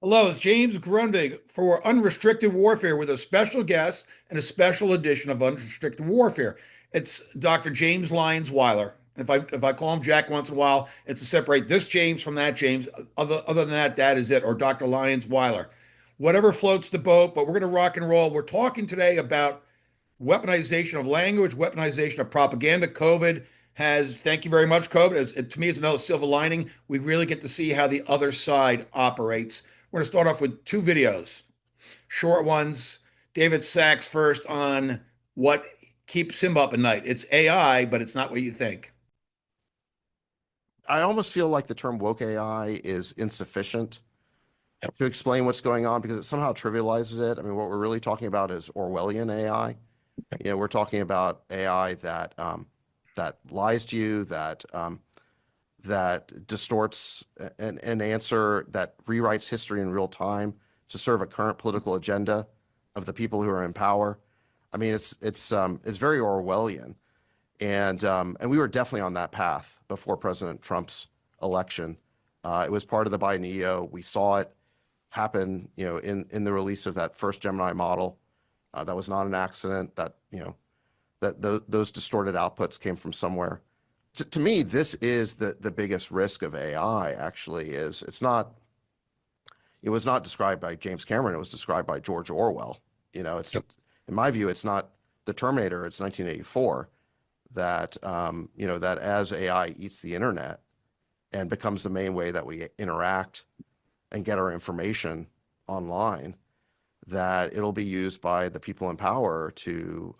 Hello, it's James Grundig for Unrestricted Warfare with a special guest and a special edition of Unrestricted Warfare. It's Dr. James Lyons-Weiler. If I call him Jack once in a while, it's to separate this James from that James. Other than that, that is it, or Dr. Lyons-Weiler. Whatever floats the boat, but we're going to rock and roll. We're talking today about weaponization of language, weaponization of propaganda. COVID has, thank you very much, COVID. To me, it's another silver lining. We really get to see how the other side operates. We're going to start off with two videos, short ones. David Sachs first on what keeps him up at night. It's AI, but it's not what you think. I almost feel like the term woke AI is insufficient to explain what's going on because it somehow trivializes it. I mean, what we're really talking about is Orwellian AI. We're talking about AI that lies to you, that distorts an answer, that rewrites history in real time to serve a current political agenda of the people who are in power. I mean, it's very Orwellian. And we were definitely on that path before President Trump's election. It was part of the Biden EO. We saw it happen, in the release of that first Gemini model. That was not an accident. Those distorted outputs came from somewhere. To me, this is the biggest risk of AI. Actually, it was not described by James Cameron. It was described by George Orwell. It's Yep. In my view, it's not the Terminator. It's 1984 that that as AI eats the internet and becomes the main way that we interact and get our information online, that it'll be used by the people in power to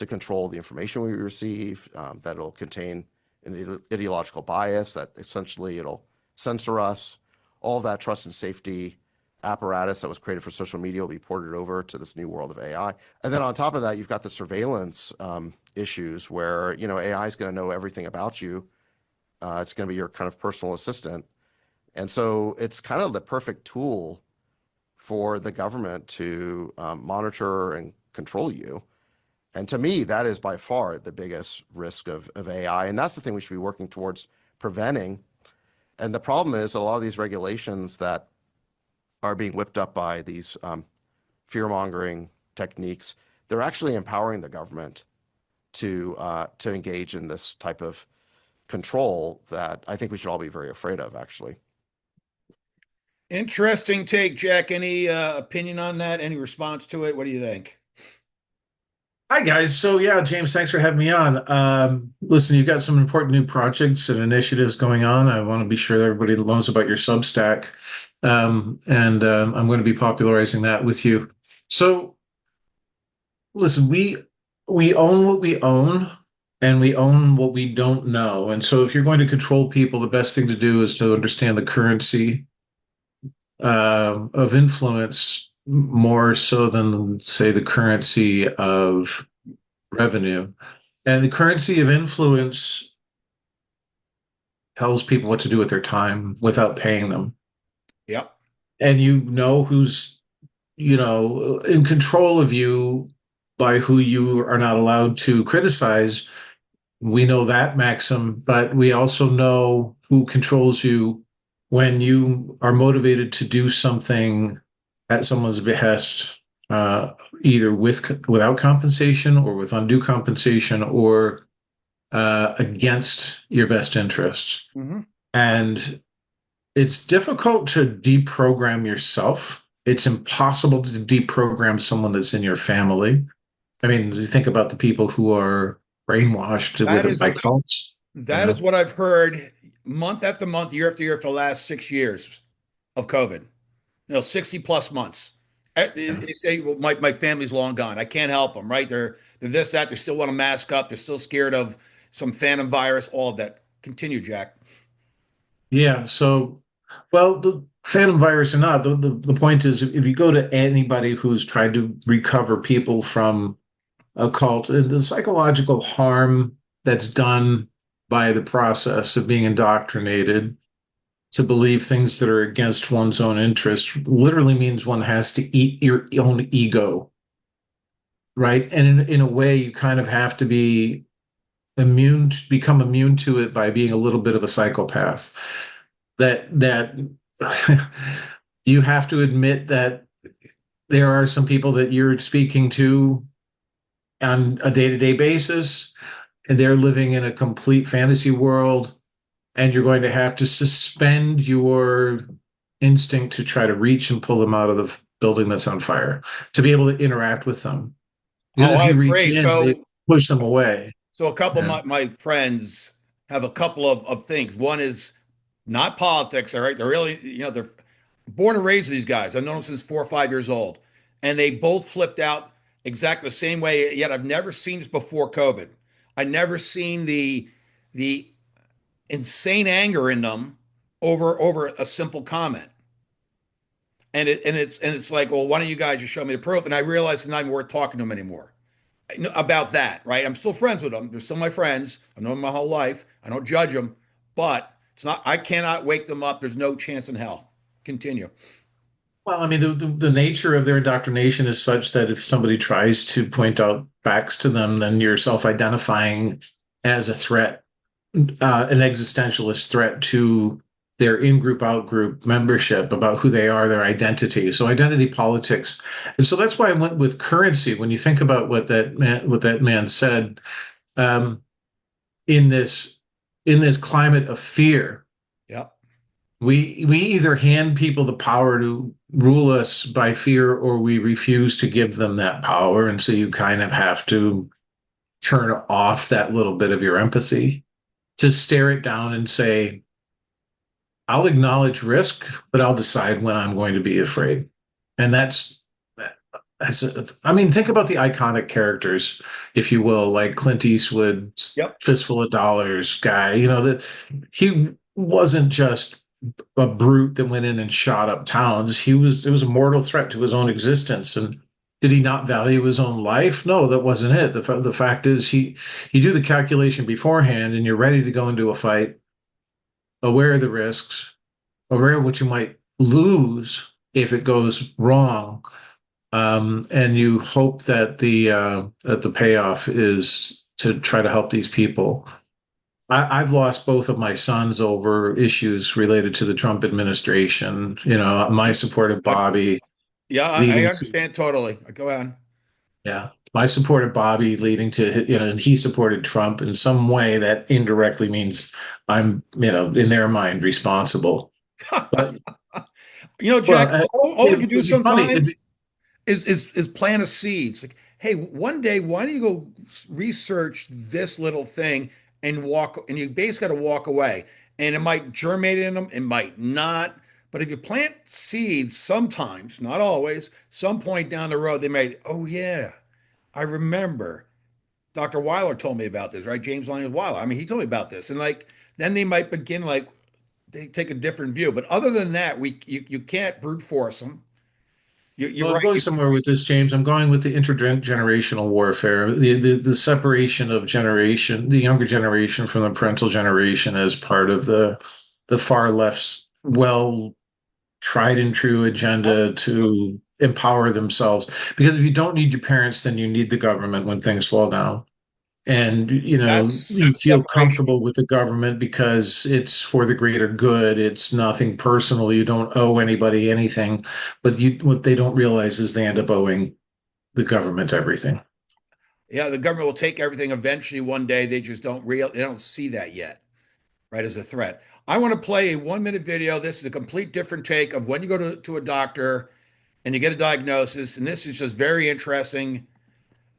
control the information we receive, that it'll contain an ideological bias, that essentially it'll censor us. All that trust and safety apparatus that was created for social media will be ported over to this new world of AI. And then on top of that, you've got the surveillance issues where, AI is going to know everything about you. It's going to be your kind of personal assistant. And so it's kind of the perfect tool for the government to monitor and control you. And to me, that is by far the biggest risk of AI. And that's the thing we should be working towards preventing. And the problem is a lot of these regulations that are being whipped up by these fear-mongering techniques, they're actually empowering the government to engage in this type of control that I think we should all be very afraid of, actually. Interesting take, Jack. Any opinion on that? Any response to it? What do you think? Hi guys. So yeah, James, thanks for having me on. Listen, you've got some important new projects and initiatives going on. I want to be sure that everybody knows about your Substack, and I'm going to be popularizing that with you. So listen, we own what we own, and we own what we don't know. And so, if you're going to control people, the best thing to do is to understand the currency of influence more so than, say, the currency of revenue. And the currency of influence tells people what to do with their time without paying them. Yep. And you know who's, in control of you by who you are not allowed to criticize. We know that maxim, but we also know who controls you when you are motivated to do something at someone's behest, either without compensation or with undue compensation or against your best interests. Mm-hmm. And it's difficult to deprogram yourself. It's impossible to deprogram someone that's in your family. I mean, you think about the people who are brainwashed by cults. That is what I've heard month after month, year after year for the last 6 years of COVID. 60 plus months. They say, well, my family's long gone. I can't help them, right? They're this, that. They still want to mask up. They're still scared of some phantom virus, all of that. Continue, Jack. Yeah. So, well, the phantom virus or not, the point is if you go to anybody who's tried to recover people from a cult, the psychological harm that's done by the process of being indoctrinated to believe things that are against one's own interest literally means one has to eat your own ego, right? And in a way, you kind of have to become immune to it by being a little bit of a psychopath. That You have to admit that there are some people that you're speaking to on a day-to-day basis, and they're living in a complete fantasy world, and you're going to have to suspend your instinct to try to reach and pull them out of the building that's on fire, to be able to interact with them. Because Oh, if I you reach agree. in, they push them away. So a couple of Yeah. my friends have a couple of things. One is not politics, all right? They're really, they're born and raised these guys. I've known them since 4 or 5 years old. And they both flipped out exactly the same way, yet I've never seen this before COVID. I never seen the insane anger in them over a simple comment. And it's like, well, why don't you guys just show me the proof? And I realized it's not even worth talking to them anymore about that, right? I'm still friends with them. They're still my friends. I've known them my whole life. I don't judge them, but it's not, I cannot wake them up. There's no chance in hell. Continue. Well, I mean, the nature of their indoctrination is such that if somebody tries to point out facts to them, then you're self-identifying as a threat, an existentialist threat to their in-group, out-group membership about who they are, their identity. So identity politics. And so that's why I went with currency. When you think about what that man said, um, in this climate of fear, Yep. we either hand people the power to rule us by fear, or we refuse to give them that power. And so you kind of have to turn off that little bit of your empathy to stare it down and say, I'll acknowledge risk, but I'll decide when I'm going to be afraid. And I mean, think about the iconic characters, if you will, like Clint Eastwood's Yep. Fistful of Dollars guy. That he wasn't just a brute that went in and shot up towns. It was a mortal threat to his own existence. And did he not value his own life? No, that wasn't it. The fact is, you do the calculation beforehand, and you're ready to go into a fight, aware of the risks, aware of what you might lose if it goes wrong, and you hope that the payoff is to try to help these people. I've lost both of my sons over issues related to the Trump administration. My support of Bobby Yeah, I leading to understand totally. Go ahead. yeah, my support of Bobby leading to and he supported Trump in some way that indirectly means I'm in their mind responsible. But Jack, well, all we it can do would be funny. sometimes is plant a seed. It's like, hey, one day, why don't you go research this little thing and walk, and you basically got to walk away. And it might germinate in them, it might not. But if you plant seeds, sometimes, not always, some point down the road, they may, oh yeah, I remember Dr. Weiler told me about this, right? James Lyons-Weiler. I mean, he told me about this. And like, then they might begin like they take a different view. But other than that, you can't brute force them. You're Well, I'm right. going somewhere with this, James. I'm going with the intergenerational warfare, the separation of generation, the younger generation from the parental generation as part of the far left's well tried and true agenda to empower themselves. Because if you don't need your parents, then you need the government when things fall down. And That's you feel separation. comfortable with the government because it's for the greater good. It's nothing personal. You don't owe anybody anything, but what they don't realize is they end up owing the government everything. Yeah, the government will take everything eventually one day. They just they don't see that yet, right, as a threat. I want to play a 1 minute video. This is a complete different take of when you go to a doctor and you get a diagnosis. And this is just very interesting.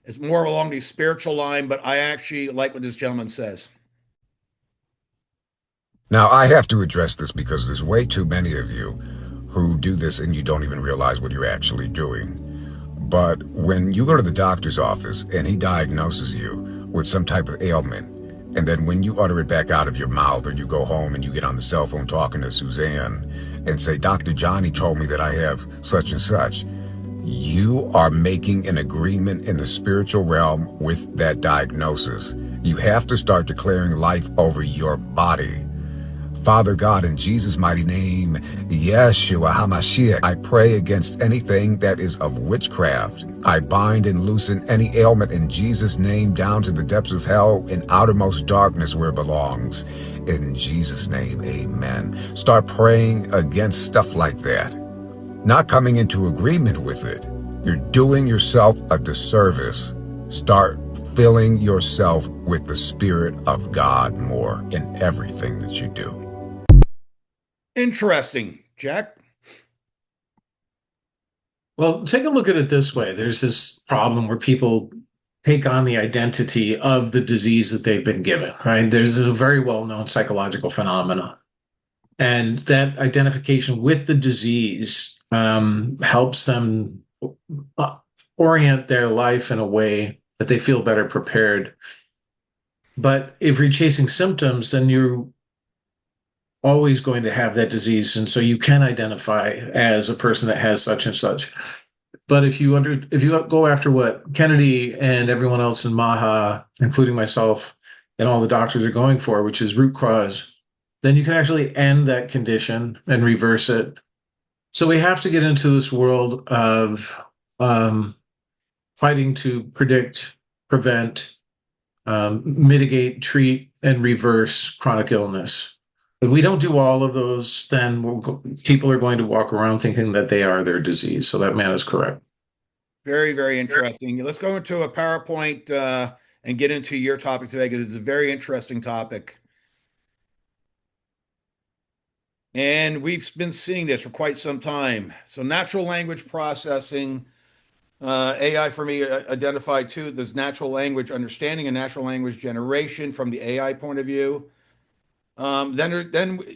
It's more along the spiritual line, but I actually like what this gentleman says. Now, I have to address this because there's way too many of you who do this and you don't even realize what you're actually doing. But when you go to the doctor's office and he diagnoses you with some type of ailment, and then when you utter it back out of your mouth, or you go home and you get on the cell phone talking to Suzanne and say, Dr. Johnny told me that I have such and such, you are making an agreement in the spiritual realm with that diagnosis. You have to start declaring life over your body. Father God, in Jesus' mighty name, Yeshua HaMashiach, I pray against anything that is of witchcraft. I bind and loosen any ailment in Jesus' name down to the depths of hell and outermost darkness where it belongs. In Jesus' name, amen. Start praying against stuff like that. not coming into agreement with it, you're doing yourself a disservice. Start filling yourself with the Spirit of God more in everything that you do. Interesting, Jack. Well, take a look at it this way. There's this problem where people take on the identity of the disease that they've been given, right? There's a very well-known psychological phenomenon. And that identification with the disease helps them orient their life in a way that they feel better prepared. But if you're chasing symptoms, then you're always going to have that disease. And so you can identify as a person that has such and such. But if you go after what Kennedy and everyone else in MAHA, including myself and all the doctors are going for, which is root cause, then you can actually end that condition and reverse it. So we have to get into this world of fighting to predict, prevent, mitigate, treat, and reverse chronic illness. If we don't do all of those, then people are going to walk around thinking that they are their disease. So that man is correct. Very, very interesting. Let's go into a PowerPoint and get into your topic today, because it's a very interesting topic. And we've been seeing this for quite some time. So natural language processing, AI for me identified too. There's natural language understanding and natural language generation from the AI point of view. Then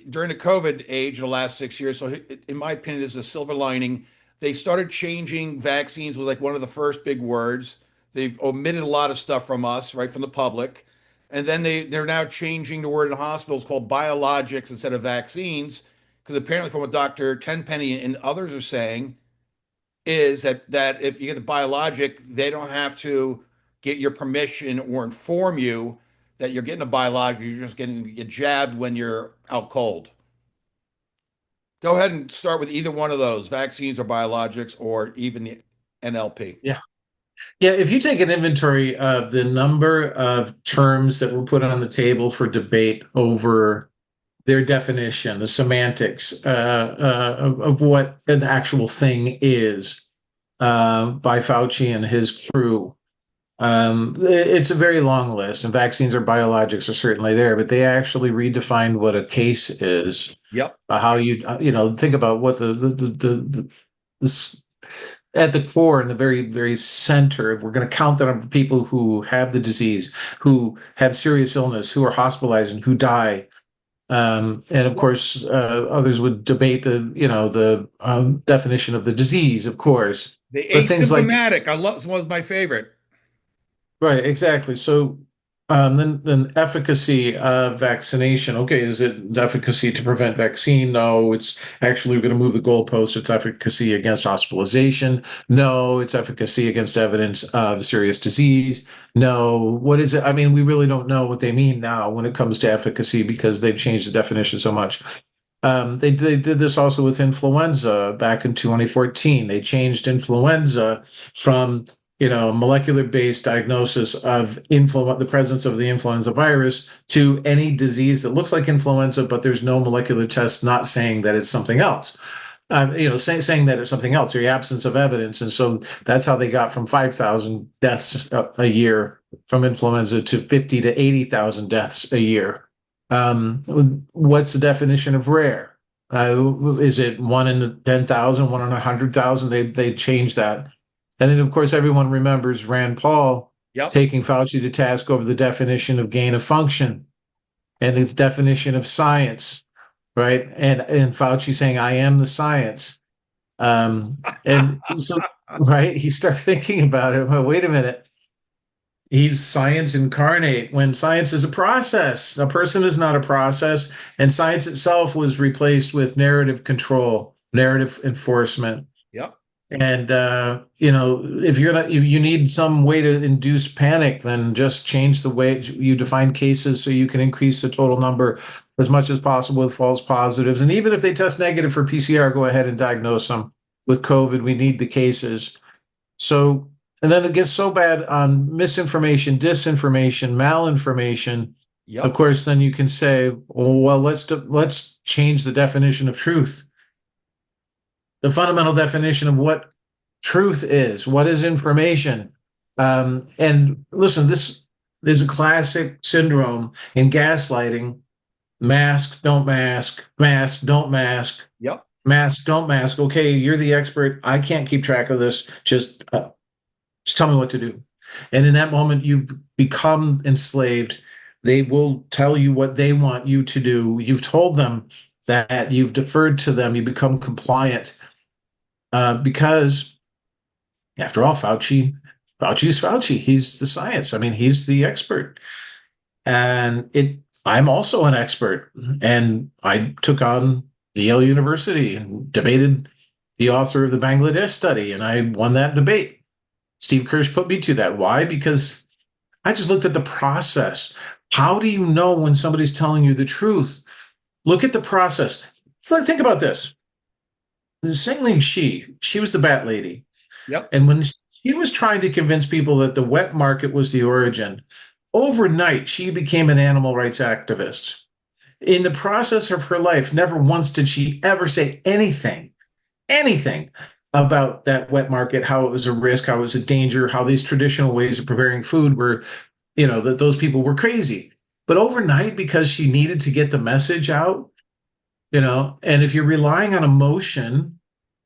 during the COVID age, the last 6 years, so in my opinion, is a silver lining. They started changing vaccines with like one of the first big words. They've omitted a lot of stuff from us, right, from the public. And then they're now changing the word in hospitals called biologics instead of vaccines, because apparently from what Dr. Tenpenny and others are saying is that if you get a biologic, they don't have to get your permission or inform you that you're getting a biologic. You're just getting jabbed when you're out cold. Go ahead and start with either one of those, vaccines or biologics, or even the NLP. Yeah. Yeah, if you take an inventory of the number of terms that were put on the table for debate over their definition, the semantics of what an actual thing is by Fauci and his crew, it's a very long list, and vaccines or biologics are certainly there, but they actually redefined what a case is. Yep. How you think about what this at the core, in the very, very center, if we're going to count the number of people who have the disease, who have serious illness, who are hospitalized, and who die. And of course, others would debate the definition of the disease, of course. The But things like asymptomatic, I love, one of my favorite. right, exactly. So then efficacy of vaccination. Okay, is it efficacy to prevent vaccine? No, it's actually going to move the goalpost. It's efficacy against hospitalization. No, it's efficacy against evidence of serious disease. No, what is it? I mean, we really don't know what they mean now when it comes to efficacy, because they've changed the definition so much. They did this also with influenza back in 2014. They changed influenza from molecular-based diagnosis of the presence of the influenza virus to any disease that looks like influenza, but there's no molecular test not saying that it's something else. Saying that it's something else, or the absence of evidence. And so that's how they got from 5,000 deaths a year from influenza to 50 to 80,000 deaths a year. What's the definition of rare? Is it 1 in 10,000, 1 in 100,000? They changed that. And then, of course, everyone remembers Rand Paul taking Fauci to task over the definition of gain of function and the definition of science, right? And Fauci saying, "I am the science." And so, right, he started thinking about it. Well, wait a minute. He's science incarnate, when science is a process. A person is not a process, and science itself was replaced with narrative control, narrative enforcement. Yep. And if you need some way to induce panic, then just change the way you define cases so you can increase the total number as much as possible with false positives. And even if they test negative for PCR, go ahead and diagnose them with COVID. We need the cases. So, and then it gets so bad on misinformation, disinformation, malinformation. Yep. Of course, then you can say, well, let's change the definition of truth. the fundamental definition of what truth is, what is information. And listen, this is a classic syndrome in gaslighting. Mask, don't mask, mask, don't mask, Yep. mask, don't mask. Okay, you're the expert. I can't keep track of this. Just tell me what to do. And in that moment, you become enslaved. They will tell you what they want you to do. You've told them that, you've deferred to them. You become compliant because, after all, Fauci's Fauci. He's the science. I mean, he's the expert. And I'm also an expert. And I took on Yale University and debated the author of the Bangladesh study, and I won that debate. Steve Kirsch put me to that. Why? Because I just looked at the process. How do you know when somebody's telling you the truth? Look at the process. So think about this. Singling she was the bat lady. Yep. And when she was trying to convince people that the wet market was the origin, overnight she became an animal rights activist. In the process of her life, never once did she ever say anything about that wet market, how it was a risk, how it was a danger, how these traditional ways of preparing food were, that those people were crazy. But overnight, because she needed to get the message out, and if you're relying on emotion,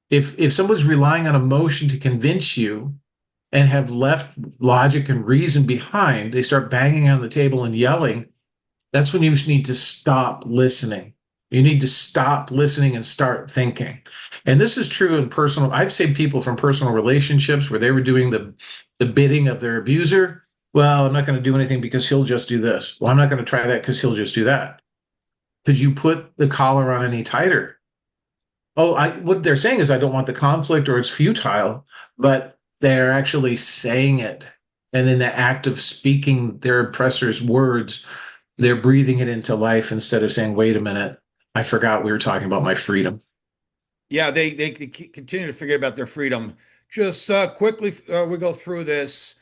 if someone's relying on emotion to convince you and have left logic and reason behind, they start banging on the table and yelling. That's when you need to stop listening. You need to stop listening and start thinking. And this is true in personal. I've saved people from personal relationships where they were doing the bidding of their abuser. Well, I'm not going to do anything because he'll just do this. Well, I'm not going to try that because he'll just do that. Could you put the collar on any tighter? Oh, what they're saying is I don't want the conflict or it's futile, but they're actually saying it. And in the act of speaking their oppressor's words, they're breathing it into life instead of saying, wait a minute, I forgot we were talking about my freedom. Yeah, they continue to forget about their freedom. Just quickly, we go through this.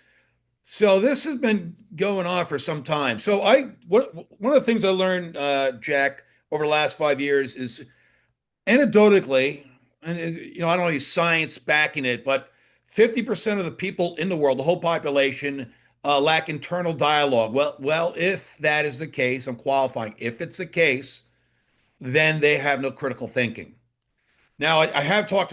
So this has been going on for some time. So one of the things I learned, Jack, over the last 5 years is anecdotally, and I don't know any science backing it, but 50% of the people in the world, the whole population, lack internal dialogue. Well, if that is the case, I'm qualifying. If it's the case, then they have no critical thinking. Now, I have talked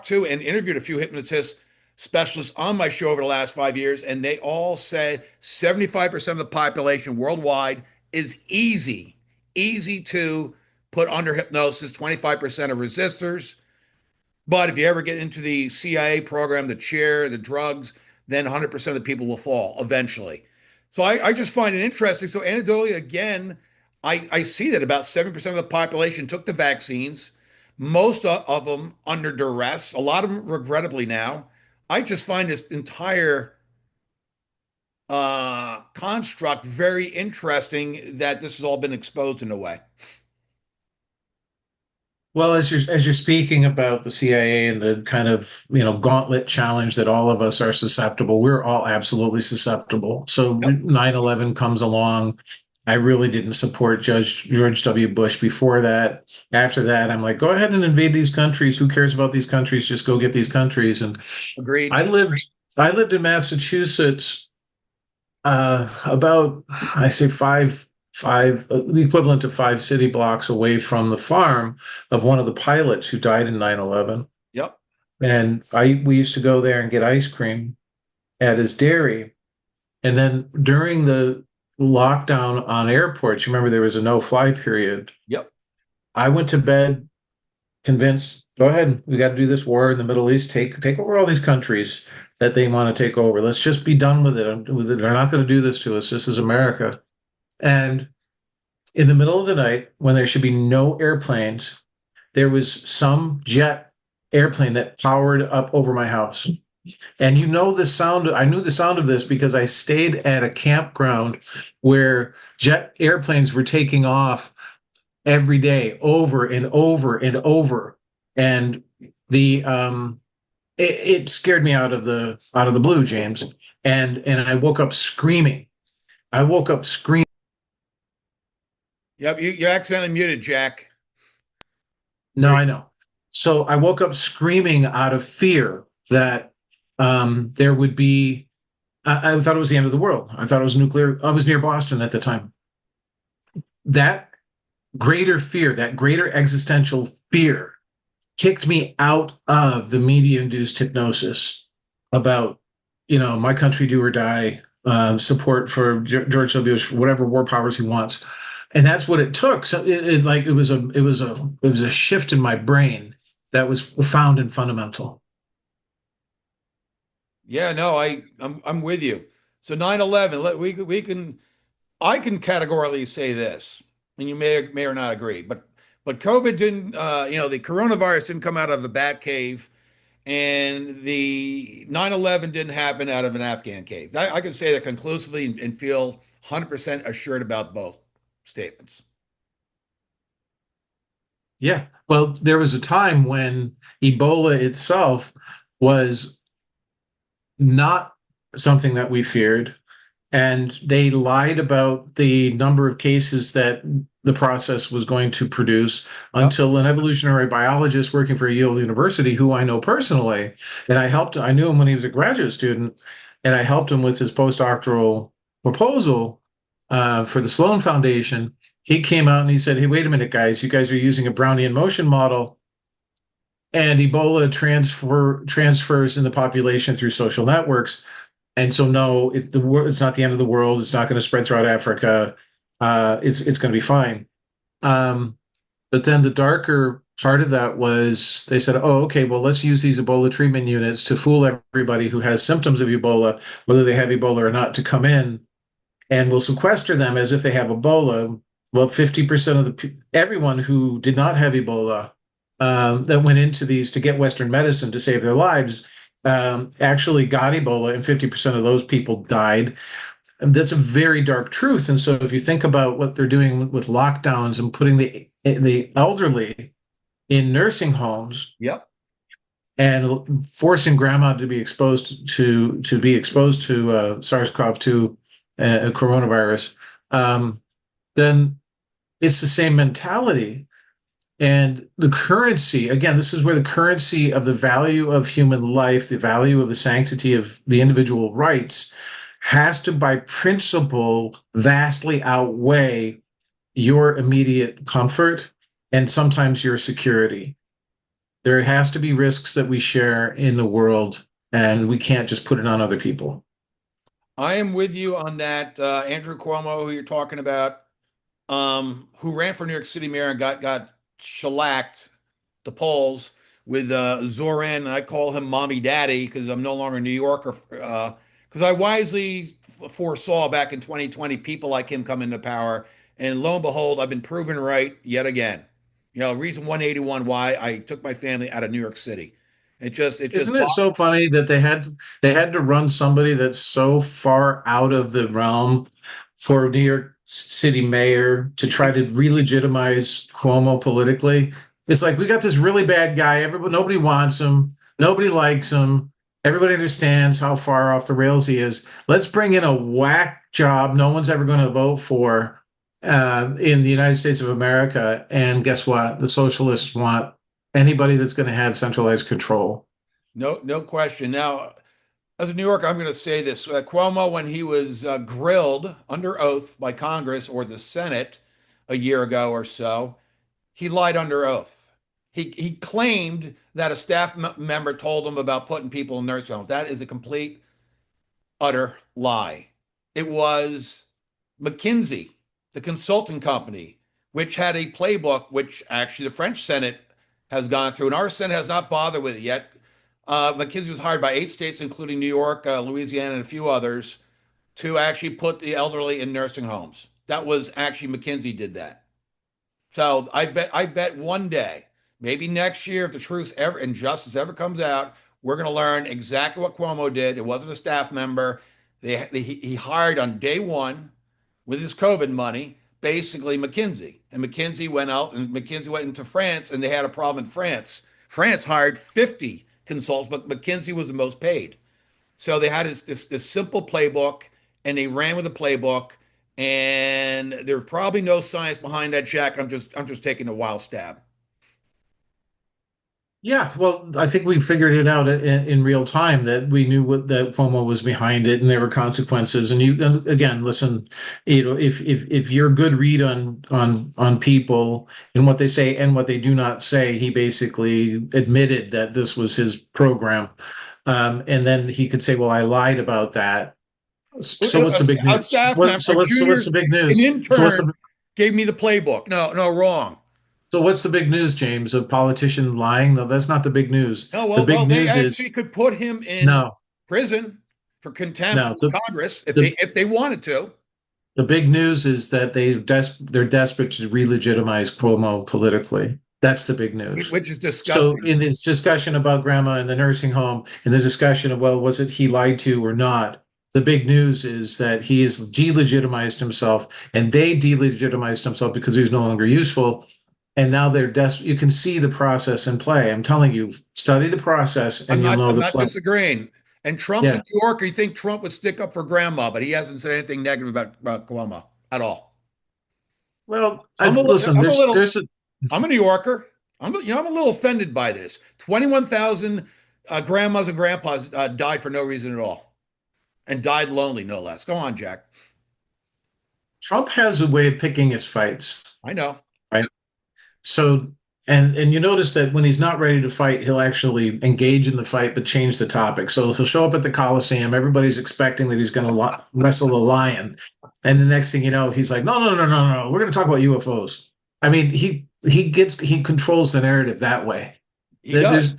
to and interviewed a few hypnotist specialists on my show over the last 5 years, and they all said 75% of the population worldwide is easy to put under hypnosis. 25% are resistors. But if you ever get into the CIA program, the chair, the drugs, then 100% of the people will fall eventually. So I just find it interesting. So anecdotally, again, I see that about 7% of the population took the vaccines, most of them under duress, a lot of them regrettably now. I just find this entire construct very interesting that this has all been exposed in a way. Well, as you're speaking about the CIA and the kind of gauntlet challenge that all of us are susceptible, we're all absolutely susceptible. So Yep. 9/11 comes along. I really didn't support Judge George W. Bush before that. After that, I'm like, go ahead and invade these countries. Who cares about these countries? Just go get these countries. And Agreed. I lived in Massachusetts, about, I say the equivalent of 5 city blocks away from the farm of one of the pilots who died in 9/11. Yep. And we used to go there and get ice cream at his dairy. And then during the lockdown on airports, you remember there was a no-fly period. Yep. I went to bed convinced, go ahead, we got to do this war in the Middle East, take over all these countries that they want to take over. Let's just be done with it. They're not going to do this to us. This is America. And in the middle of the night, when there should be no airplanes, there was some jet airplane that powered up over my house. And the sound, I knew the sound of this because I stayed at a campground where jet airplanes were taking off every day, over and over and over. And it scared me out of the blue, James. And I woke up screaming. Yep. You accidentally muted, Jack. No, I know. So I woke up screaming out of fear that there would be. I thought it was the end of the world. I thought it was nuclear. I was near Boston at the time. That greater fear, that greater existential fear, kicked me out of the media-induced hypnosis about, my country do or die, support for George W. Bush, whatever war powers he wants, and that's what it took. So it was a shift in my brain that was profound and fundamental. Yeah, no, I'm with you. So 9/11, we can I can categorically say this, and you may or not agree, but COVID didn't, the coronavirus didn't come out of the bat cave, and the 9/11 didn't happen out of an Afghan cave. I can say that conclusively and feel 100% assured about both statements. Yeah. Well, there was a time when Ebola itself was not something that we feared. And they lied about the number of cases that the process was going to produce Yep. until an evolutionary biologist working for Yale University, who I know personally, and I knew him when he was a graduate student, and I helped him with his postdoctoral proposal for the Sloan Foundation. He came out and he said, "Hey, wait a minute, guys, you guys are using a Brownian motion model, and Ebola transfers in the population through social networks. And so, no, it's not the end of the world. It's not going to spread throughout Africa. It's going to be fine." But then the darker part of that was they said, "Oh, okay, well, let's use these Ebola treatment units to fool everybody who has symptoms of Ebola, whether they have Ebola or not, to come in, and we'll sequester them as if they have Ebola." Well, 50% of everyone who did not have Ebola that went into these to get Western medicine to save their lives actually got Ebola, and 50% of those people died. And that's a very dark truth. And so, if you think about what they're doing with lockdowns and putting the elderly in nursing homes Yep. and forcing grandma to be exposed to SARS-CoV-2 coronavirus, then it's the same mentality. And the currency, again, this is where the currency of the value of human life, the value of the sanctity of the individual rights, has to, by principle, vastly outweigh your immediate comfort and sometimes your security. There has to be risks that we share in the world, and we can't just put it on other people. I am with you on that. Andrew Cuomo, who you're talking about, who ran for New York City mayor and got shellacked the polls with Zoran, and I call him mommy daddy because I'm no longer a New Yorker. Because I wisely foresaw back in 2020 people like him come into power, and lo and behold, I've been proven right yet again. Reason 181 why I took my family out of New York City. It just Isn't it so funny that they had to run somebody that's so far out of the realm for New York City mayor to try to re-legitimize Cuomo politically? It's like we got this really bad guy. Nobody wants him. Nobody likes him. Everybody understands how far off the rails he is. Let's bring in a whack job no one's ever going to vote for in the United States of America. And guess what? The socialists want anybody that's going to have centralized control. no question. Now, as a New Yorker, I'm going to say this. Cuomo, when he was grilled under oath by Congress or the Senate a year ago or so, he lied under oath. He claimed that a staff member told him about putting people in nursing homes. That is a complete, utter lie. It was McKinsey, the consulting company, which had a playbook, which actually the French Senate has gone through, and our Senate has not bothered with it yet. McKinsey was hired by 8 states, including New York, Louisiana, and a few others, to actually put the elderly in nursing homes. That was actually McKinsey did that. So I bet one day, maybe next year, if the truth ever and justice ever comes out, we're going to learn exactly what Cuomo did. It wasn't a staff member. He hired on day one with his COVID money, basically McKinsey. And McKinsey went out and McKinsey went into France and they had a problem in France. France hired 50 consultants, but McKinsey was the most paid. So they had this simple playbook and they ran with the playbook. And there's probably no science behind that, Jack. I'm just taking a wild stab. Yeah, well, I think we figured it out in real time that we knew that Cuomo was behind it, and there were consequences. And again, listen, if you're a good read on people and what they say and what they do not say, he basically admitted that this was his program, and then he could say, "Well, I lied about that." So what's the big A news? staff member, a So what's junior, the big an news? intern gave me the playbook. No, no, wrong. So what's the big news, James? Of politicians lying? No, that's not the big news. No, The big they news is actually could put him in no, prison for contempt no. of Congress The if they wanted to. the big news is that they're desperate to re-legitimize Cuomo politically. That's the big news. Which is So disgusting. in this discussion about grandma in the nursing home, in the discussion of, well, was it he lied to or not? The big news is that he has delegitimized himself, and they delegitimized himself because he was no longer useful. And now they're desperate. You can see the process in play. I'm telling you, study the process and you'll know I'm the not play. disagreeing. And Trump's Yeah. in New York. You think Trump would stick up for grandma, but he hasn't said anything negative about Cuomo at all. Well, So listen, I'm a New Yorker. I'm a little offended by this. 21,000 grandmas and grandpas died for no reason at all, and died lonely, no less. Go on, Jack. Trump has a way of picking his fights, I know. right? So, and you notice that when he's not ready to fight, he'll actually engage in the fight but change the topic. So he'll show up at the Coliseum. Everybody's expecting that he's going to wrestle a lion, and the next thing you know, he's like, "No, no, no, no, no, we're going to talk about UFOs." I mean, he controls the narrative that way. He does.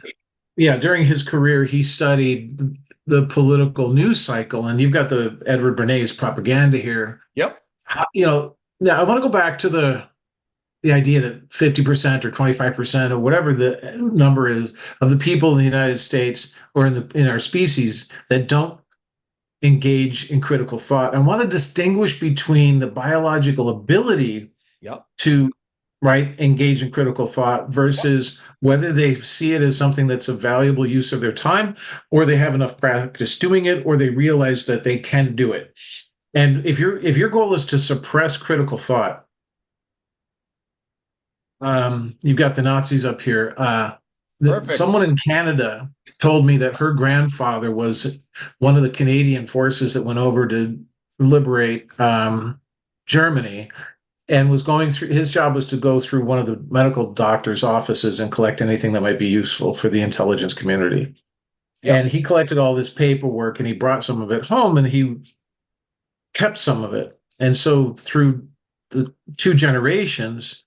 Yeah, during his career, he studied the political news cycle, and you've got the Edward Bernays propaganda here. Yep. Now I want to go back to the idea that 50% or 25% or whatever the number is of the people in the United States or in our species that don't engage in critical thought. I want to distinguish between the biological ability Yep. to engage in critical thought versus whether they see it as something that's a valuable use of their time, or they have enough practice doing it, or they realize that they can do it. And if your goal is to suppress critical thought, you've got the Nazis up here. Someone in Canada told me that her grandfather was one of the Canadian forces that went over to liberate Germany, and was going through. His job was to go through one of the medical doctor's offices and collect anything that might be useful for the intelligence community. Yep. And he collected all this paperwork, and he brought some of it home, and he kept some of it. And so through the two generations,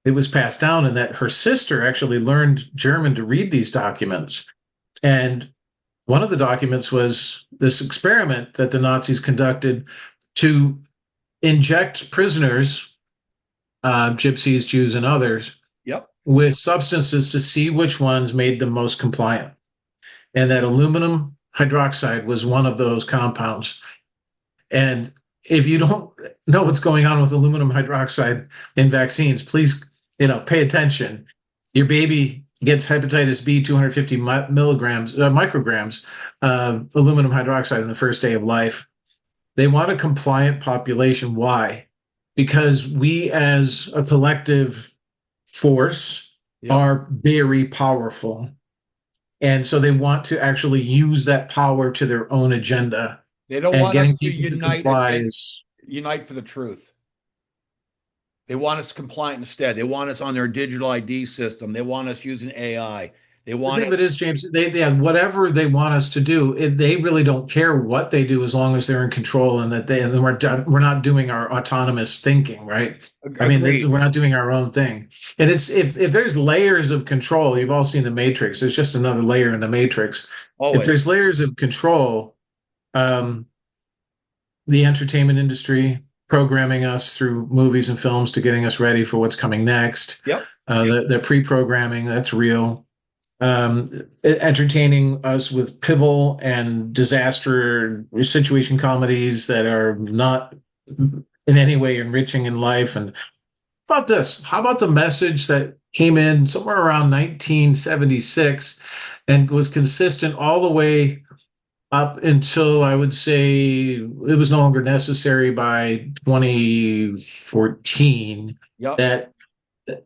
it was passed down, and that her sister actually learned German to read these documents. And one of the documents was this experiment that the Nazis conducted to inject prisoners, gypsies, Jews, and others, yep, with substances to see which ones made them most compliant. And that aluminum hydroxide was one of those compounds. And if you don't know what's going on with aluminum hydroxide in vaccines, please, pay attention. Your baby gets hepatitis B, 250 micrograms of aluminum hydroxide in the first day of life. They want a compliant population. Why? Because we as a collective force are very powerful. And so they want to actually use that power to their own agenda. They don't want us to unite for the truth. They want us compliant instead. They want us on their digital ID system. They want us using AI. They want it is, James. They whatever they want us to do. They really don't care what they do as long as they're in control, and that we're not doing our autonomous thinking, right? Agreed. I mean, we're not doing our own thing. And it's if there's layers of control, you've all seen the Matrix. There's just another layer in the Matrix. Always. If there's layers of control, the entertainment industry programming us through movies and films to getting us ready for what's coming next. Yep. The pre-programming, that's real. Entertaining us with pivotal and disaster situation comedies that are not in any way enriching in life. And how about this? How about the message that came in somewhere around 1976 and was consistent all the way up until, I would say, it was no longer necessary by 2014, that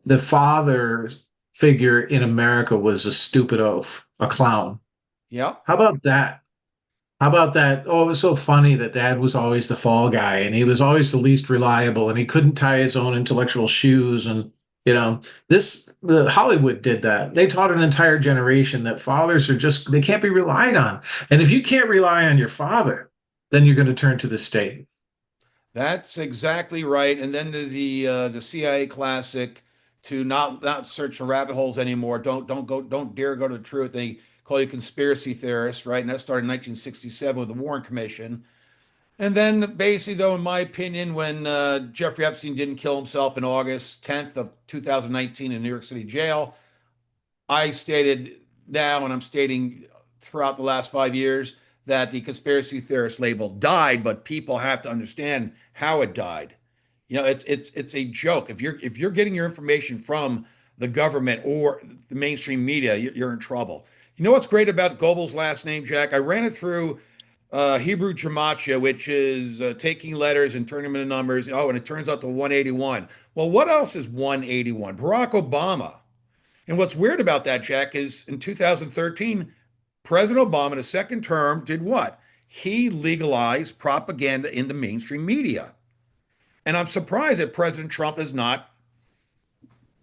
the father figure in America was a stupid oaf, a clown. Yeah. How about that? How about that? Oh, it was so funny that dad was always the fall guy and he was always the least reliable and he couldn't tie his own intellectual shoes. And, the Hollywood did that. They taught an entire generation that fathers they can't be relied on. And if you can't rely on your father, then you're going to turn to the state. That's exactly right. And then there's the CIA classic to not search the rabbit holes anymore. Don't dare go to the truth. They call you conspiracy theorist, right? And that started in 1967 with the Warren Commission. And then basically, though, in my opinion, when Jeffrey Epstein didn't kill himself in August 10th of 2019 in New York City jail, I stated now, and I'm stating throughout the last 5 years, that the conspiracy theorist label died, but people have to understand how it died. It's a joke. If you're getting your information from the government or the mainstream media, you're in trouble. You know what's great about Goebbels' last name, Jack? I ran it through Hebrew Gematria, which is taking letters and turning them into numbers. Oh, and it turns out to 181. Well, what else is 181? Barack Obama. And what's weird about that, Jack, is in 2013, President Obama, in his second term, did what? He legalized propaganda in the mainstream media. And I'm surprised that President Trump has not,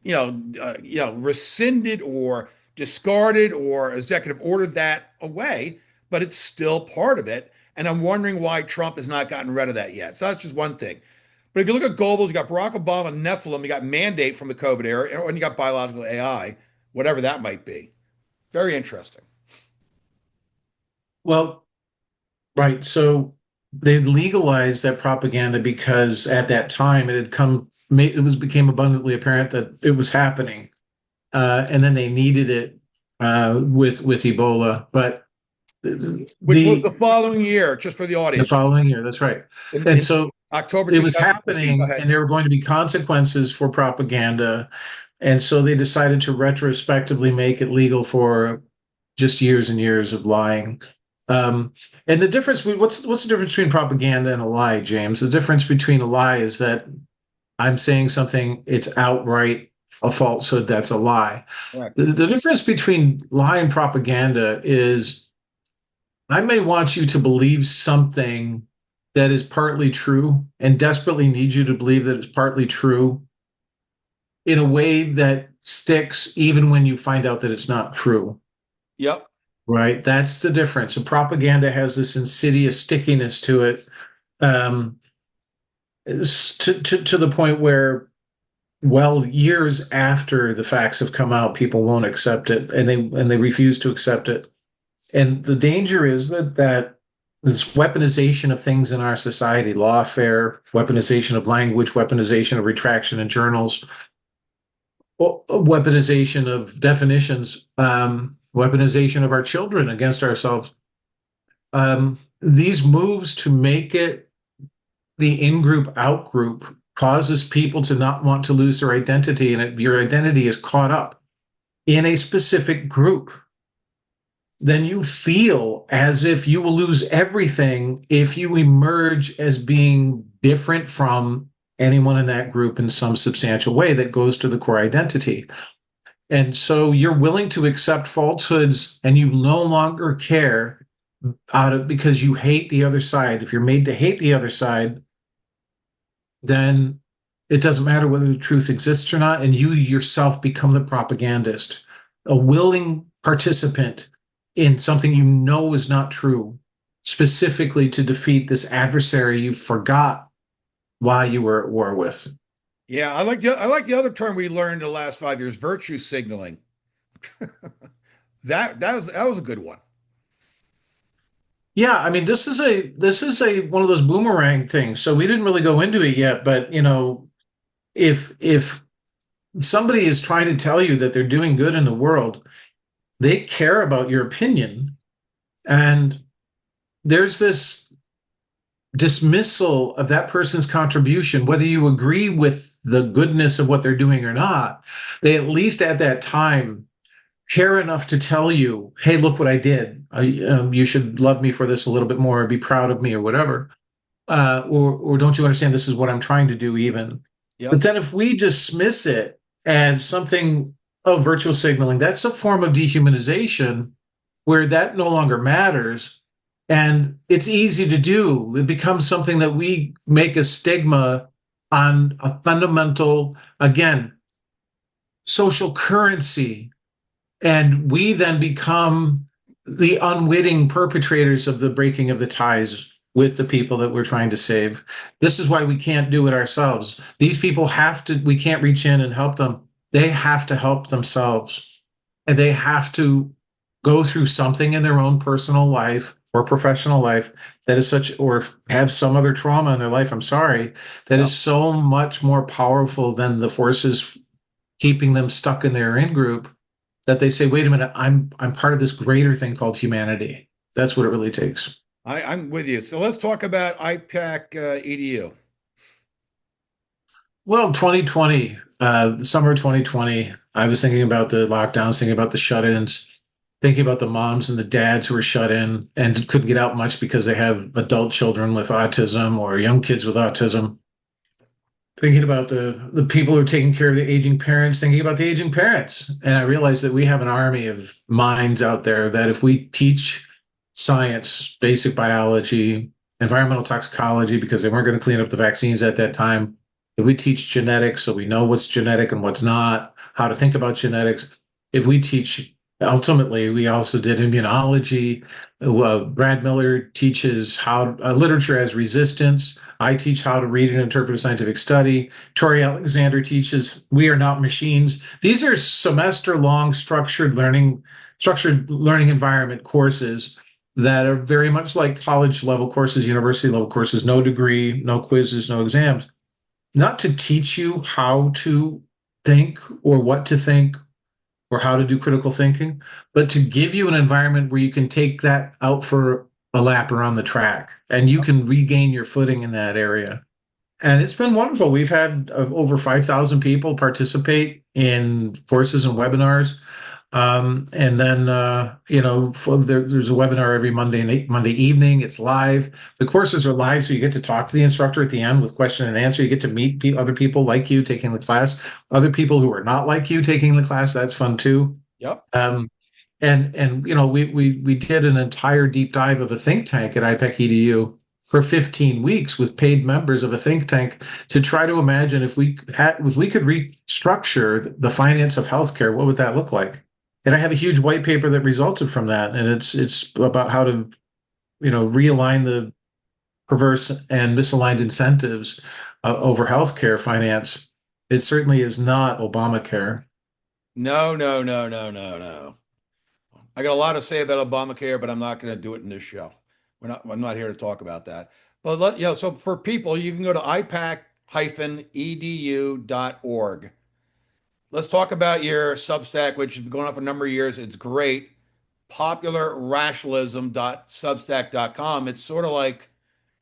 rescinded or discarded or executive ordered that away, but it's still part of it. And I'm wondering why Trump has not gotten rid of that yet. So that's just one thing. But if you look at Goebbels, you got Barack Obama, Nephilim, you got mandate from the COVID era, and you got biological AI, whatever that might be. Very interesting. Well, right. So they legalized that propaganda because at that time became abundantly apparent that it was happening. And then they needed it with Ebola. But which was the following year, just for the the audience. following year, that's right. And so October it was 2014. happening, and there were going to be consequences for propaganda. And so they decided to retrospectively make it legal for just years and years of lying. And the difference, what's the difference between propaganda and a lie, James? The difference between a lie is that I'm saying something, it's outright a falsehood, that's a lie. The difference between lie and propaganda is I may want you to believe something that is partly true and desperately need you to believe that it's partly true in a way that sticks even when you find out that it's not true. Yep. Right. That's the difference. And propaganda has this insidious stickiness to it, to the point where, well, years after the facts have come out, people won't accept it, and they refuse to accept it. And the danger is that this weaponization of things in our society, lawfare, weaponization of language, weaponization of retraction in journals, weaponization of definitions, weaponization of our children against ourselves. These moves to make it the in-group, out-group causes people to not want to lose their identity, and your identity is caught up in a specific group. Then you feel as if you will lose everything if you emerge as being different from anyone in that group in some substantial way that goes to the core identity. And so you're willing to accept falsehoods, and you no longer care because you hate the other side. If you're made to hate the other side, then it doesn't matter whether the truth exists or not, and you yourself become the propagandist, a willing participant in something you know is not true, specifically to defeat this adversary you forgot why you were at war with. Yeah, I like the other term we learned in the last 5 years: virtue signaling. that was a good one. Yeah, I mean, this is a one of those boomerang things. So we didn't really go into it yet, but if somebody is trying to tell you that they're doing good in the world, they care about your opinion, and there's this dismissal of that person's contribution, whether you agree with the goodness of what they're doing or not. They at least at that time care enough to tell you, hey, look what I did. You should love me for this a little bit more, or be proud of me, or whatever. Or don't you understand this is what I'm trying to do even? Yep. But then if we dismiss it as something Oh, virtual signaling. That's a form of dehumanization where that no longer matters. And it's easy to do. It becomes something that we make a stigma on a fundamental, again, social currency. And we then become the unwitting perpetrators of the breaking of the ties with the people that we're trying to save. This is why we can't do it ourselves. These people have to, we can't reach in and help them. They have to help themselves. And they have to go through something in their own personal life or professional life that is such, or have some other trauma in their life, I'm sorry, that is so much more powerful than the forces keeping them stuck in their in-group, that they say, wait a minute, I'm part of this greater thing called humanity. That's what it really takes. I'm with you. So let's talk about IPAC EDU. Well, 2020, the summer of 2020, I was thinking about the lockdowns, thinking about the shut-ins, thinking about the moms and the dads who were shut in and couldn't get out much because they have adult children with autism or young kids with autism. Thinking about the people who are taking care of the aging parents, thinking about the aging parents. And I realized that we have an army of minds out there that if we teach science, basic biology, environmental toxicology, because they weren't going to clean up the vaccines at that time, if we teach genetics so we know what's genetic and what's not, how to think about genetics, if we teach, ultimately, we also did immunology. Brad Miller teaches how literature has resistance. I teach how to read and interpret a scientific study. Tori Alexander teaches We Are Not Machines. These are semester-long structured learning environment courses that are very much like college level courses, university level courses, no degree, no quizzes, no exams. Not to teach you how to think or what to think or how to do critical thinking, but to give you an environment where you can take that out for a lap around the track and you can regain your footing in that area. And it's been wonderful. We've had over 5,000 people participate in courses and webinars. And then, there's a webinar every Monday evening. It's live. The courses are live, so you get to talk to the instructor at the end with question and answer. You get to meet other people like you taking the class, other people who are not like you taking the class. That's fun too. Yep. We did an entire deep dive of a think tank at IPAC EDU for 15 weeks with paid members of a think tank to try to imagine if we could restructure the finance of healthcare, what would that look like? And I have a huge white paper that resulted from that, and it's about how to, realign the perverse and misaligned incentives over healthcare finance. It certainly is not Obamacare. No, no, no, no, no, no. I got a lot to say about Obamacare, but I'm not going to do it in this show. I'm not here to talk about that. But so for people, you can go to ipac-edu.org. Let's talk about your Substack, which has been going on for a number of years. It's great. Popularrationalism.substack.com. It's sort of like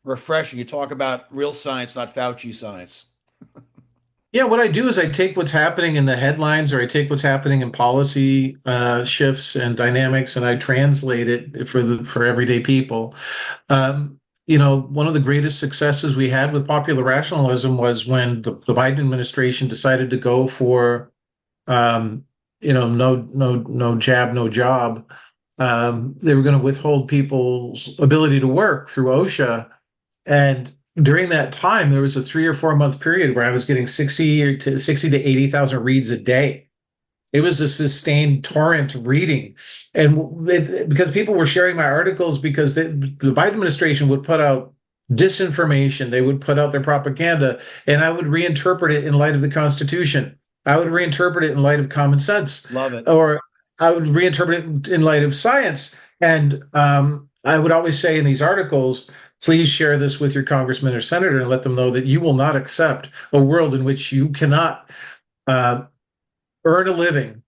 refreshing. You talk about real science, not Fauci science. Yeah, what I do is I take what's happening in the headlines, or I take what's happening in policy shifts and dynamics, and I translate it for everyday people. One of the greatest successes we had with popular rationalism was when the Biden administration decided to go for, no jab, no job. They were going to withhold people's ability to work through OSHA, and during that time, there was a 3 or 4 month period where I was getting 60 to 80,000 reads a day. It was a sustained torrent of reading. And because people were sharing my articles, because the Biden administration would put out disinformation, they would put out their propaganda, and I would reinterpret it in light of the Constitution. I would reinterpret it in light of common sense. Love it. Or I would reinterpret it in light of science. And I would always say in these articles, please share this with your congressman or senator and let them know that you will not accept a world in which you cannot earn a living.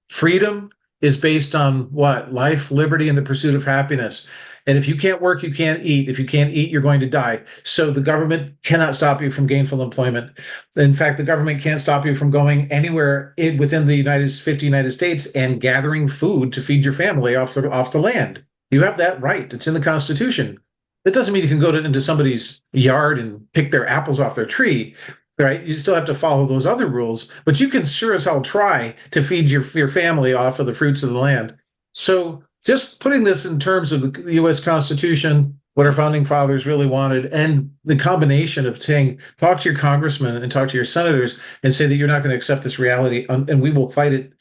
Freedom is based on what? Life, liberty, and the pursuit of happiness. And if you can't work, you can't eat. If you can't eat, you're going to die. So the government cannot stop you from gainful employment. In fact, the government can't stop you from going anywhere within the United States and gathering food to feed your family off the land. You have that right. It's in the Constitution. That doesn't mean you can go into somebody's yard and pick their apples off their tree. right? You still have to follow those other rules, but you can sure as hell try to feed your family off of the fruits of the land. So just putting this in terms of the U.S. Constitution, what our founding fathers really wanted, and the combination of saying, talk to your congressman and talk to your senators and say that you're not going to accept this reality, and we will fight it.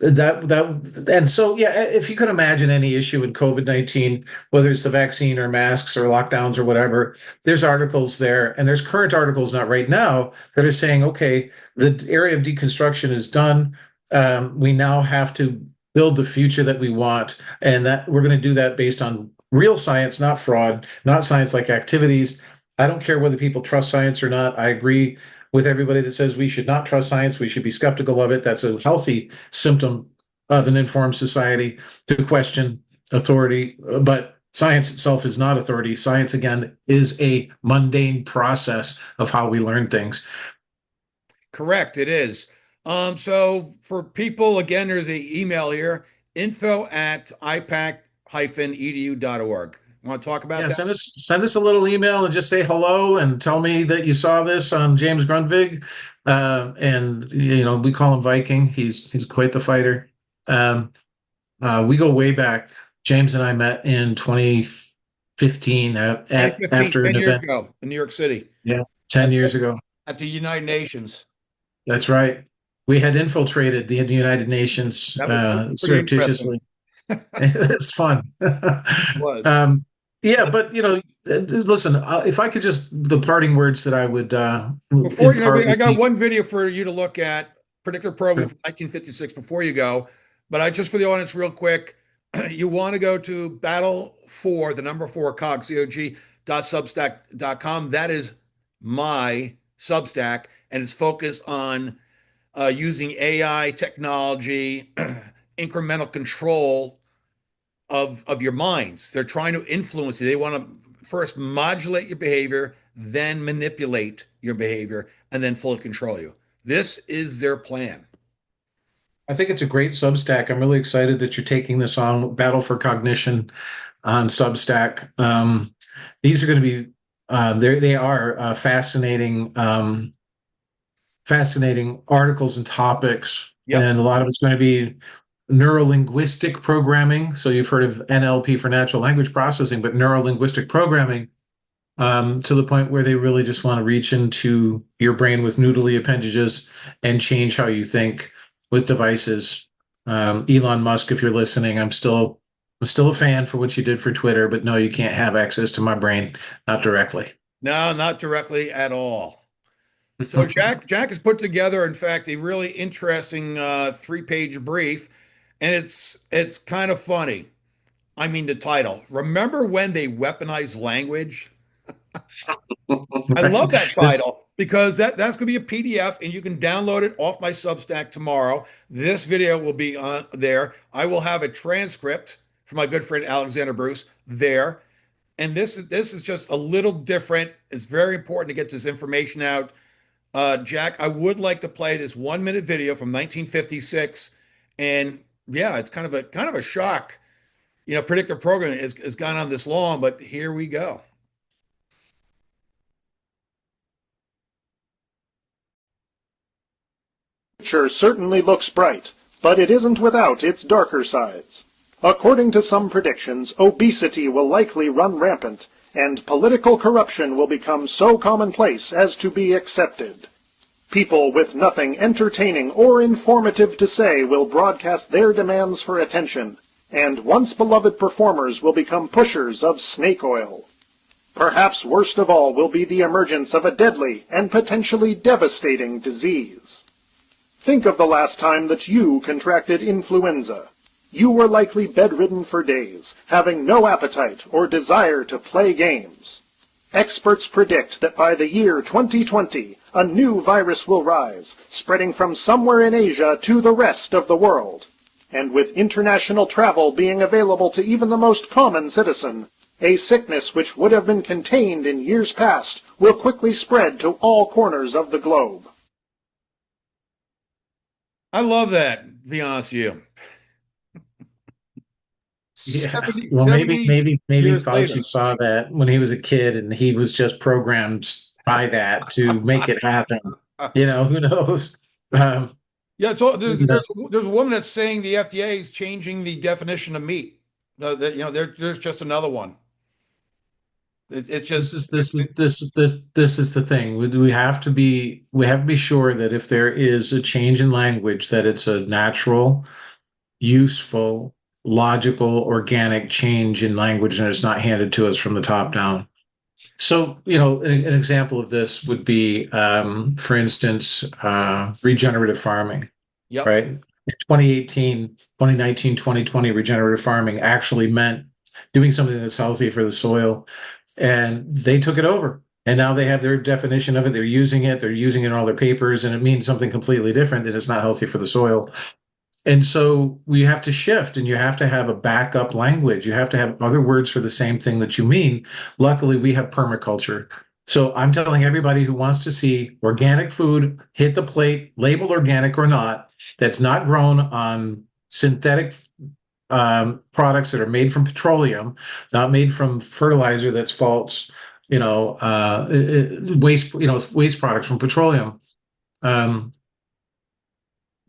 And so, yeah, if you could imagine any issue in COVID-19, whether it's the vaccine or masks or lockdowns or whatever, there's articles there, and there's current articles, not right now, that are saying, okay, the area of deconstruction is done. We now have to build the future that we want, and that we're going to do that based on real science, not fraud, not science-like activities. I don't care whether people trust science or not. I agree with everybody that says we should not trust science. We should be skeptical of it. That's a healthy symptom of an informed society to question authority. But science itself is not authority. Science, again, is a mundane process of how we learn things. Correct, it is. So for people, again, there's an email here, info@ipac-edu.org. Want to talk about Yeah, that? send us a little email and just say hello and tell me that you saw this on James Grundvig. And we call him Viking. He's quite the fighter. We go way back. James and I met in 2015 after 10 an years event. ago in New York City. Yeah, 10 years ago. At the United Nations. That's right. We had infiltrated the United Nations That was pretty surreptitiously. It's fun. It was. Yeah, but listen, if I could just the parting words that I would Before I got me. one video for you to look at, predictive programming from 1956 before you go, but just for the audience real quick, you want to go to battle for the number 4 cog.substack.com. That is my Substack, and it's focused on using AI technology, incremental control of your minds. They're trying to influence you. They want to first modulate your behavior, then manipulate your behavior, and then fully control you. This is their plan. I think it's a great Substack. I'm really excited that you're taking this on, Battle for Cognition on Substack. These are going to be they are fascinating articles and topics, Yep. and a lot of it's going to be neurolinguistic programming. So you've heard of NLP for natural language processing, but neurolinguistic programming to the point where they really just want to reach into your brain with noodly appendages and change how you think with devices. Elon Musk, if you're listening, I'm still a fan for what you did for Twitter, but no, you can't have access to my brain, not directly. No, not directly at all. So Jack has put together, in fact, a really interesting 3-page brief, and it's kind of funny. I mean, the title. Remember when they weaponized language? I love that title because that's going to be a PDF, and you can download it off my Substack tomorrow. This video will be on there. I will have a transcript from my good friend Alexander Bruce there. And this is just a little different. It's very important to get this information out. Jack, I would like to play this 1-minute video from 1956, and yeah, it's kind of a shock. Predictive programming has gone on this long, but here we go. Future certainly looks bright, but it isn't without its darker sides. According to some predictions, obesity will likely run rampant, and political corruption will become so commonplace as to be accepted. People with nothing entertaining or informative to say will broadcast their demands for attention, and once beloved performers will become pushers of snake oil. Perhaps worst of all will be the emergence of a deadly and potentially devastating disease. Think of the last time that you contracted influenza. You were likely bedridden for days, having no appetite or desire to play games. Experts predict that by the year 2020, a new virus will rise, spreading from somewhere in Asia to the rest of the world. And with international travel being available to even the most common citizen, a sickness which would have been contained in years past will quickly spread to all corners of the globe. I love that, to be honest with you. Yeah. Well, maybe years Fauci later. saw that when he was a kid and he was just programmed try that to make it happen. Who knows? Um, Yeah, so you know, there's a woman that's saying the FDA is changing the definition of meat. There's just another one. It's this just is this is this is the thing. We have to be sure that if there is a change in language, that it's a natural, useful, logical, organic change in language, and it's not handed to us from the top down. So, an example of this would be, for instance, regenerative farming, yep. right? In 2018, 2019, 2020, regenerative farming actually meant doing something that's healthy for the soil. And they took it over. And now they have their definition of it. They're using it. They're using it in all their papers, and it means something completely different, and it's not healthy for the soil. And so we have to shift, and you have to have a backup language. You have to have other words for the same thing that you mean. Luckily, we have permaculture. So I'm telling everybody who wants to see organic food hit the plate, labeled organic or not, that's not grown on synthetic products that are made from petroleum, not made from fertilizer that's false, waste products from petroleum. Um,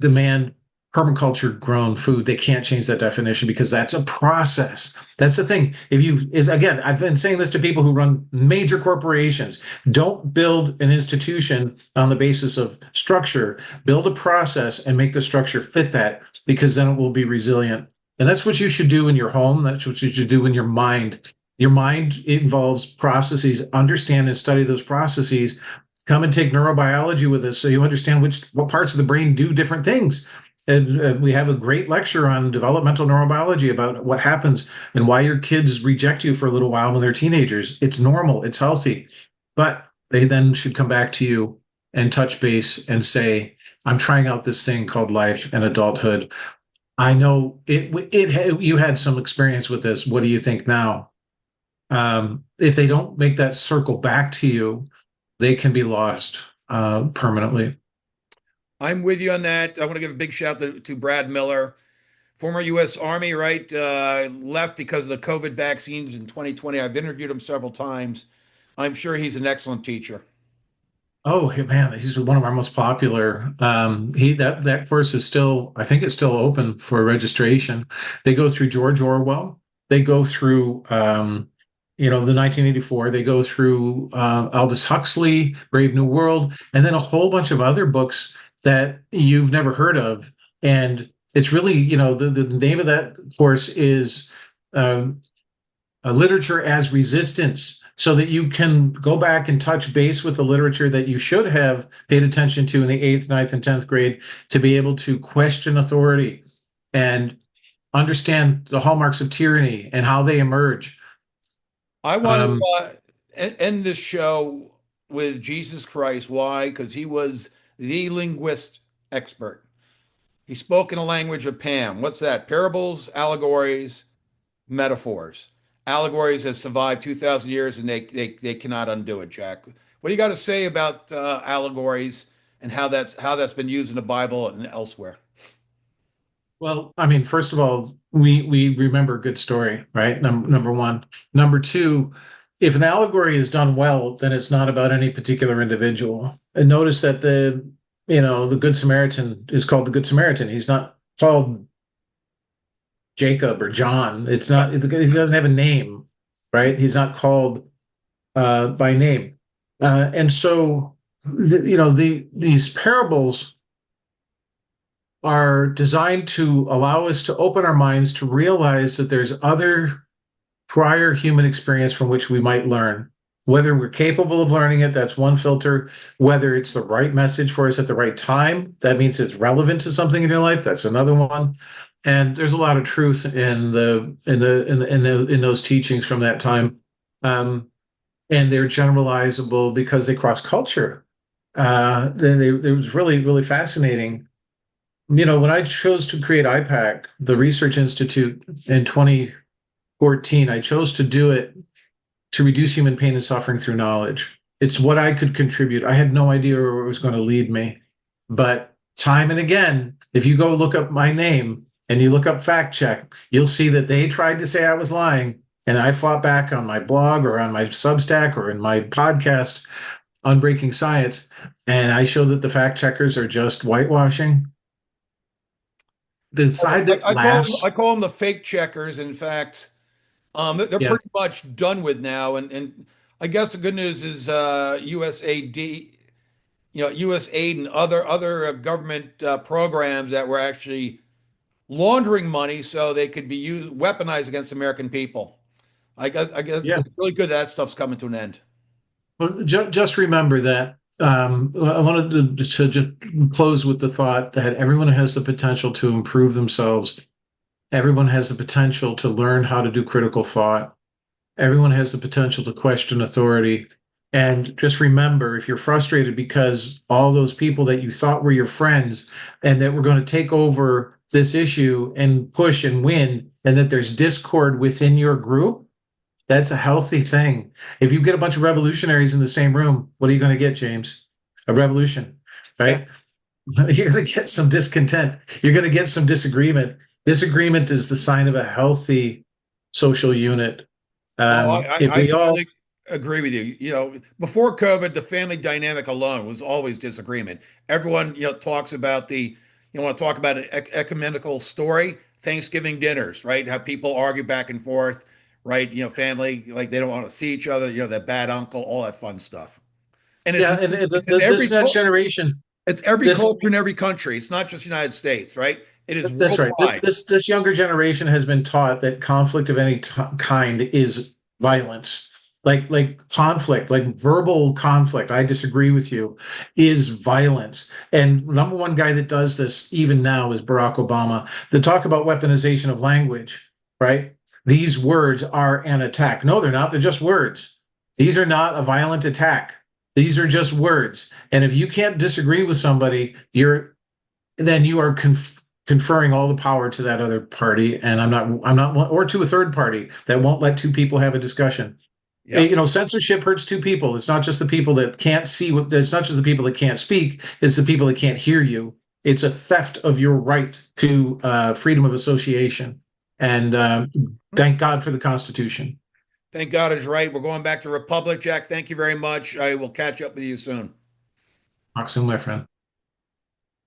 Demand permaculture grown food. They can't change that definition because that's a process. That's the thing. Again, I've been saying this to people who run major corporations. Don't build an institution on the basis of structure. Build a process and make the structure fit that, because then it will be resilient. And that's what you should do in your home. That's what you should do in your mind. Your mind involves processes. Understand and study those processes. Come and take neurobiology with us so you understand what parts of the brain do different things. And we have a great lecture on developmental neurobiology about what happens and why your kids reject you for a little while when they're teenagers. It's normal, it's healthy, but they then should come back to you and touch base and say, I'm trying out this thing called life and adulthood. I know you had some experience with this. What do you think now? If they don't make that circle back to you, they can be lost permanently. I'm with you on that. I want to give a big shout to Brad Miller, former U.S. Army, right? Left because of the COVID vaccines in 2020. I've interviewed him several times. I'm sure he's an excellent teacher. Oh man, he's one of our most popular. That course is still, I think it's still open for registration. They go through George Orwell. They go through the 1984. They go through Aldous Huxley, Brave New World, and then a whole bunch of other books that you've never heard of. And it's really, the name of that course is Literature as Resistance, so that you can go back and touch base with the literature that you should have paid attention to in the 8th, 9th, and 10th grade, to be able to question authority and understand the hallmarks of tyranny and how they emerge. I want to end this show with Jesus Christ. Why? Because he was the linguist expert. He spoke in a language of Pam. What's that? Parables, allegories, metaphors. Allegories has survived 2,000 years, and they cannot undo it, Jack. What do you got to say about allegories and how that's been used in the Bible and elsewhere? Well, I mean, first of all, we remember a good story, right? Number one. Number two, if an allegory is done well, then it's not about any particular individual. And notice that the Good Samaritan is called the Good Samaritan. He's not called Jacob or John. He doesn't have a name, right? He's not called by name. And so, these parables are designed to allow us to open our minds to realize that there's other prior human experience from which we might learn. Whether we're capable of learning it, that's one filter. Whether it's the right message for us at the right time, that means it's relevant to something in your life, that's another one. And there's a lot of truth in those teachings from that time, and they're generalizable because they cross culture. It was really, really fascinating. When I chose to create IPAC, the Research Institute, in 2014, I chose to do it to reduce human pain and suffering through knowledge. It's what I could contribute. I had no idea where it was going to lead me. But time and again, if you go look up my name and you look up fact check, you'll see that they tried to say I was lying. And I fought back on my blog or on my Substack or in my podcast. Unbreaking Science, and I show that the fact checkers are just whitewashing. The side that laughs, I call them the fake checkers. In fact, they're yeah, pretty much done with now. And I guess the good news is USAID, USAID and other government programs that were actually laundering money so they could be used weaponized against American people. I guess yeah. it's really good that stuff's coming to an end. Well, just remember that. I wanted to just close with the thought that everyone has the potential to improve themselves. Everyone has the potential to learn how to do critical thought. Everyone has the potential to question authority. And just remember, if you're frustrated because all those people that you thought were your friends and that were going to take over this issue and push and win, and that there's discord within your group, that's a healthy thing. If you get a bunch of revolutionaries in the same room, what are you going to get, James? A revolution, Yeah. right? You're going to get some discontent. You're going to get some disagreement. Disagreement is the sign of a healthy social unit. Oh, If I we all, completely agree with you. Before COVID, the family dynamic alone was always disagreement. Everyone, talks about want to talk about an ecumenical story, Thanksgiving dinners, right? How people argue back and forth, right? Family, like they don't want to see each other, that bad uncle, all that fun stuff. And yeah, and it's in this next generation, it's every this culture in every country. It's not just United States, right? It is that's right. worldwide. This younger generation has been taught that conflict of any kind is violence. Like conflict, like verbal conflict. I disagree with you, is violence. And number one guy that does this even now is Barack Obama. The talk about weaponization of language, right? These words are an attack. No, they're not. They're just words. These are not a violent attack. These are just words. And if you can't disagree with somebody, then you are conferring all the power to that other party, and I'm not, or to a third party that won't let two people have a discussion. Yeah. Censorship hurts two people. It's not just the people that can't see what, it's not just the people that can't speak, it's the people that can't hear you. It's a theft of your right to freedom of association. And thank God for the Constitution. Thank God is right. We're going back to Republic. Jack, thank you very much. I will catch up with you soon. Talk soon, my friend.